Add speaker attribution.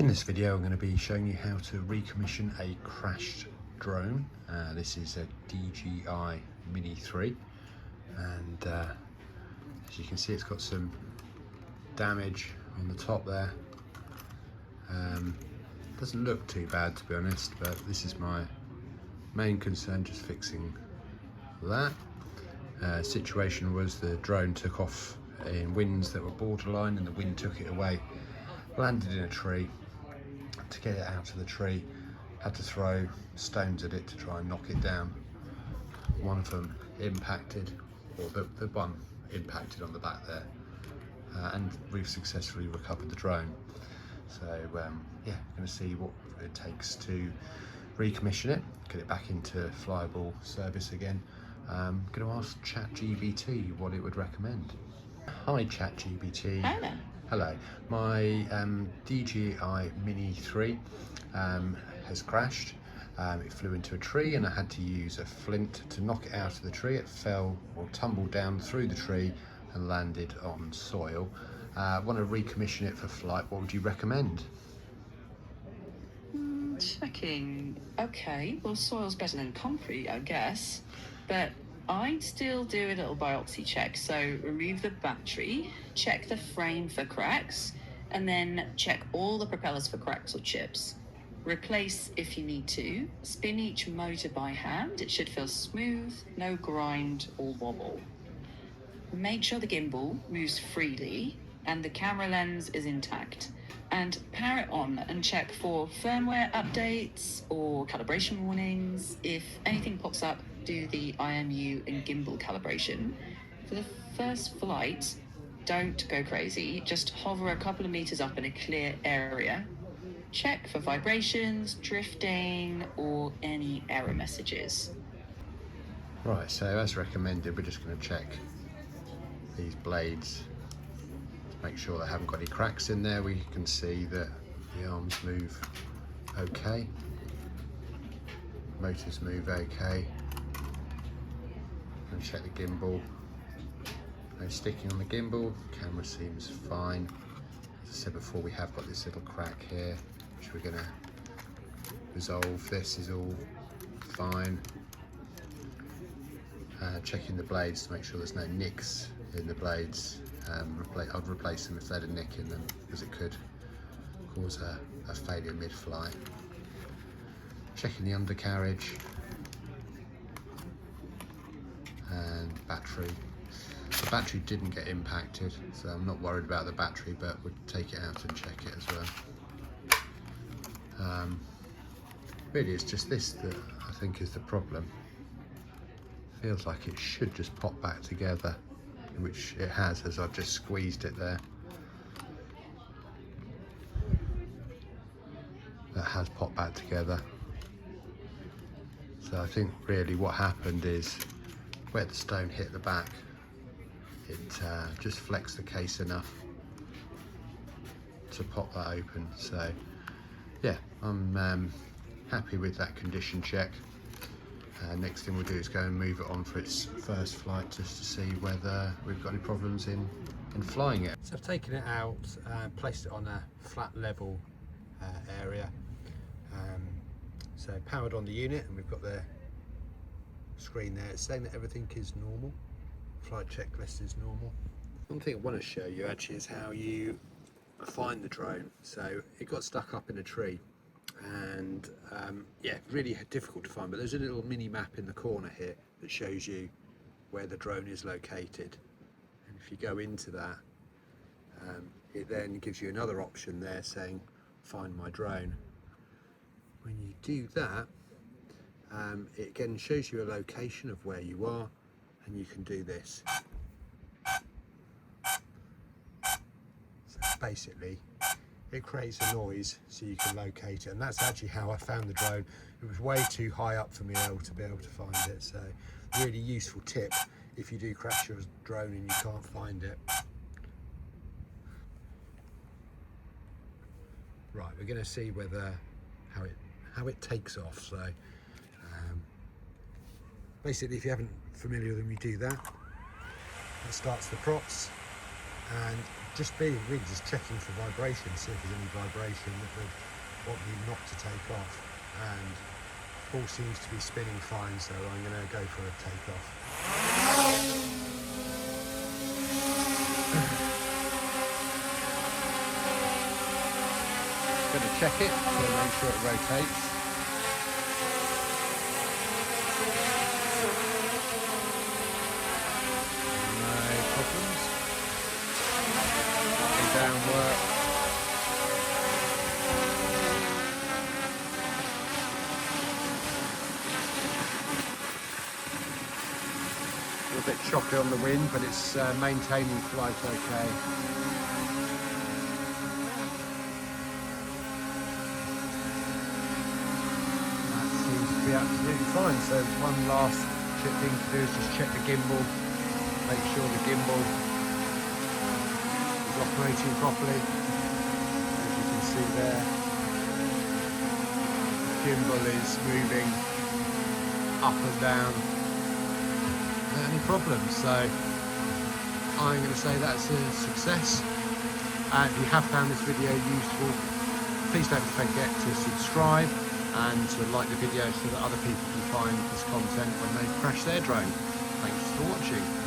Speaker 1: In this video I'm going to be showing you how to recommission a crashed drone. This is a DJI Mini 3 and as you can see it's got some damage on the top there. Doesn't look too bad to be honest, but this is my main concern, just fixing that. Situation was the drone took off in winds that were borderline and the wind took it away, landed in a tree. To get it out of the tree, had to throw stones at it to try and knock it down. One of them impacted, or the one impacted on the back there, and we've successfully recovered the drone. So yeah, going to see what it takes to recommission it, get it back into flyable service again. I'm going to ask ChatGPT what it would recommend. Hi ChatGPT.
Speaker 2: Hi there.
Speaker 1: Hello, my DJI Mini 3 has crashed. It flew into a tree and I had to use a flint to knock it out of the tree. It fell or tumbled down through the tree and landed on soil. I want to recommission it for flight. What would you recommend?
Speaker 2: Checking. Okay, well, soil's better than concrete, I guess. But I'd still do a little biopsy check. So remove the battery, check the frame for cracks, and then check all the propellers for cracks or chips. Replace if you need to. Spin each motor by hand. It should feel smooth, no grind or wobble. Make sure the gimbal moves freely and the camera lens is intact. And power it on and check for firmware updates or calibration warnings. If anything pops up, do the IMU and gimbal calibration. For the first flight, don't go crazy. Just hover a couple of meters up in a clear area. Check for vibrations, drifting, or any error messages.
Speaker 1: Right, so as recommended, we're just going to check these blades to make sure they haven't got any cracks in there. We can see that the arms move okay, motors move okay. And check the gimbal. No sticking on the gimbal. Camera seems fine. As I said before, we have got this little crack here, which we're going to resolve. This is all fine. Checking the blades to make sure there's no nicks in the blades. I'd replace them if they had a nick in them, because it could cause a failure mid-flight. Checking the undercarriage and battery. The battery didn't get impacted, so I'm not worried about the battery, but we'll take it out and check it as well. Really it's just this that I think is the problem. Feels like it should just pop back together, which it has, as I've just squeezed it there. That has popped back together. So I think really what happened is where the stone hit the back, it just flexed the case enough to pop that open. So yeah, I'm happy with that condition check. Next thing we'll do is go and move it on for its first flight, just to see whether we've got any problems in flying it. So I've taken it out and placed it on a flat level area. So powered on the unit, and we've got the screen there. It's saying that everything is normal. Flight checklist is normal. One thing I want to show you actually is how you find the drone. So it got stuck up in a tree, and yeah, really difficult to find, but there's a little mini map in the corner here that shows you where the drone is located, and if you go into that, it then gives you another option there saying find my drone. When you do that, it again shows you a location of where you are, and you can do this. So basically it creates a noise so you can locate it, and that's actually how I found the drone. It was way too high up for me to be able to find it, so really useful tip if you do crash your drone and you can't find it. Right, we're going to see whether how it takes off. So basically, if you haven't familiar with them, you do that. It starts the props, and just being really just checking for vibration, see if there's any vibration that would want me not to take off. And all seems to be spinning fine, so I'm going to go for a takeoff. Going to check it to make sure it rotates. No problems. Down work. A little bit choppy on the wind, but it's maintaining flight okay. That seems to be absolutely fine. So one last thing to do is just check the gimbal, make sure the gimbal is operating properly. As you can see there, the gimbal is moving up and down. Any problems, so I'm going to say that's a success. And if you have found this video useful, please don't forget to subscribe and to like the video so that other people can find this content when they crash their drone. Thanks for watching.